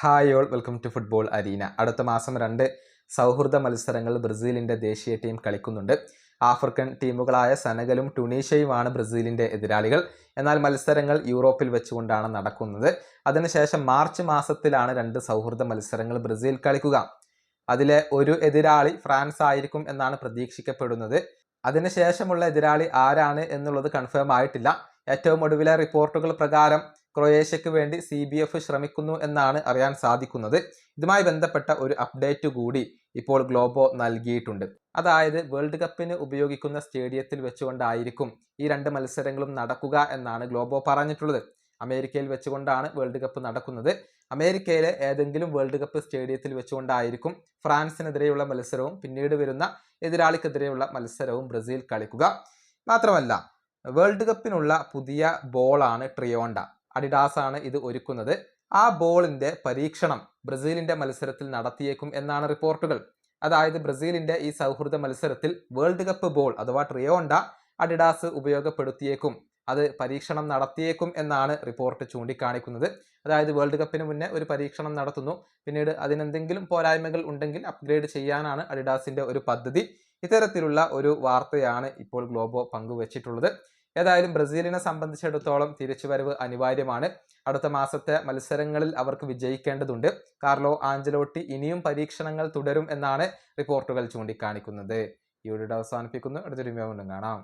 Hi all welcome to football arena. അടുത്ത മാസം 2 സൗഹൃദ മത്സരങ്ങൾ ബ്രസീലിൻ്റെ ദേശീയ ടീം കളിക്കുന്നുണ്ട്. ആഫ്രിക്കൻ ടീമുകളായ സെനഗലും ടുണീഷ്യയുമാണ് ബ്രസീലിൻ്റെ എതിരാളികൾ. എന്നാൽ മത്സരങ്ങൾ യൂറോപ്പിൽ വെച്ചുകൊണ്ടാണ് നടക്കുന്നത്. അതിനുശേഷം മാർച്ച് മാസത്തിലാണ് 2 സൗഹൃദ മത്സരങ്ങൾ ബ്രസീൽ കളിക്കുക. അതിലെ ഒരു എതിരാളി ഫ്രാൻസ് ആയിരിക്കും എന്നാണ് പ്രതീക്ഷിക്കപ്പെടുന്നത്. അതിനുശേഷമുള്ള എതിരാളി ആരാണ് എന്നുള്ളത് കൺഫേം ആയിട്ടില്ല. ഏറ്റവും ഒടുവിലെ റിപ്പോർട്ടുകൾ പ്രകാരം ക്രൊയേഷ്യക്ക് വേണ്ടി CBF ശ്രമിക്കുന്നു എന്നാണ് അറിയാൻ സാധിക്കുന്നത്. ഇതുമായി ബന്ധപ്പെട്ട ഒരു അപ്ഡേറ്റ് കൂടി ഇപ്പോൾ ഗ്ലോബോ നൽകിയിട്ടുണ്ട്. അതായത് വേൾഡ് കപ്പിന് ഉപയോഗിക്കുന്ന സ്റ്റേഡിയത്തിൽ വെച്ചുകൊണ്ടായിരിക്കും ഈ 2 മത്സരങ്ങളും നടക്കുക എന്നാണ് ഗ്ലോബോ പറഞ്ഞിട്ടുള്ളത്. അമേരിക്കയിൽ വെച്ചുകൊണ്ടാണ് വേൾഡ് കപ്പ് നടക്കുന്നത്. അമേരിക്കയിലെ ഏതെങ്കിലും വേൾഡ് കപ്പ് സ്റ്റേഡിയത്തിൽ വെച്ചുകൊണ്ടായിരിക്കും ഫ്രാൻസിനെതിരെയുള്ള മത്സരവും പിന്നീട് വരുന്ന എതിരാളിക്കെതിരെയുള്ള മത്സരവും ബ്രസീൽ കളിക്കുക. മാത്രമല്ല, വേൾഡ് കപ്പിനുള്ള പുതിയ ബോളാണ് ട്രിയോണ്ട. അഡിഡാസ് ആണ് ഇത് ഒരുക്കുന്നത്. ആ ബോളിന്റെ പരീക്ഷണം ബ്രസീലിന്റെ മത്സരത്തിൽ നടത്തിയേക്കും എന്നാണ് റിപ്പോർട്ടുകൾ. അതായത് ബ്രസീലിന്റെ ഈ സൗഹൃദ മത്സരത്തിൽ വേൾഡ് കപ്പ് ബോൾ അഥവാ ട്രിയോണ്ട അഡിഡാസ് ഉപയോഗപ്പെടുത്തിയേക്കും, അത് പരീക്ഷണം നടത്തിയേക്കും എന്നാണ് റിപ്പോർട്ട് ചൂണ്ടിക്കാണിക്കുന്നത്. അതായത് വേൾഡ് കപ്പിന് മുന്നേ ഒരു പരീക്ഷണം നടത്തുന്നു, പിന്നീട് അതിനെന്തെങ്കിലും പോരായ്മകൾ ഉണ്ടെങ്കിൽ അപ്ഗ്രേഡ് ചെയ്യാനാണ് അഡിഡാസിന്റെ ഒരു പദ്ധതി. ഇത്തരത്തിലുള്ള ഒരു വാർത്തയാണ് ഇപ്പോൾ ഗ്ലോബോ പങ്കുവച്ചിട്ടുള്ളത്. ഏതായാലും ബ്രസീലിനെ സംബന്ധിച്ചിടത്തോളം തിരിച്ചുവരവ് അനിവാര്യമാണ്. അടുത്ത മാസത്തെ മത്സരങ്ങളിൽ അവർക്ക് വിജയിക്കേണ്ടതുണ്ട്. കാർലോ ആഞ്ചലോട്ടി ഇനിയും പരീക്ഷണങ്ങൾ തുടരും എന്നാണ് റിപ്പോർട്ടുകൾ ചൂണ്ടിക്കാണിക്കുന്നത്. ഈ വീഡിയോ അവസാനിപ്പിക്കുന്നു. അടുത്തൊരു വീഡിയോ കാണാം.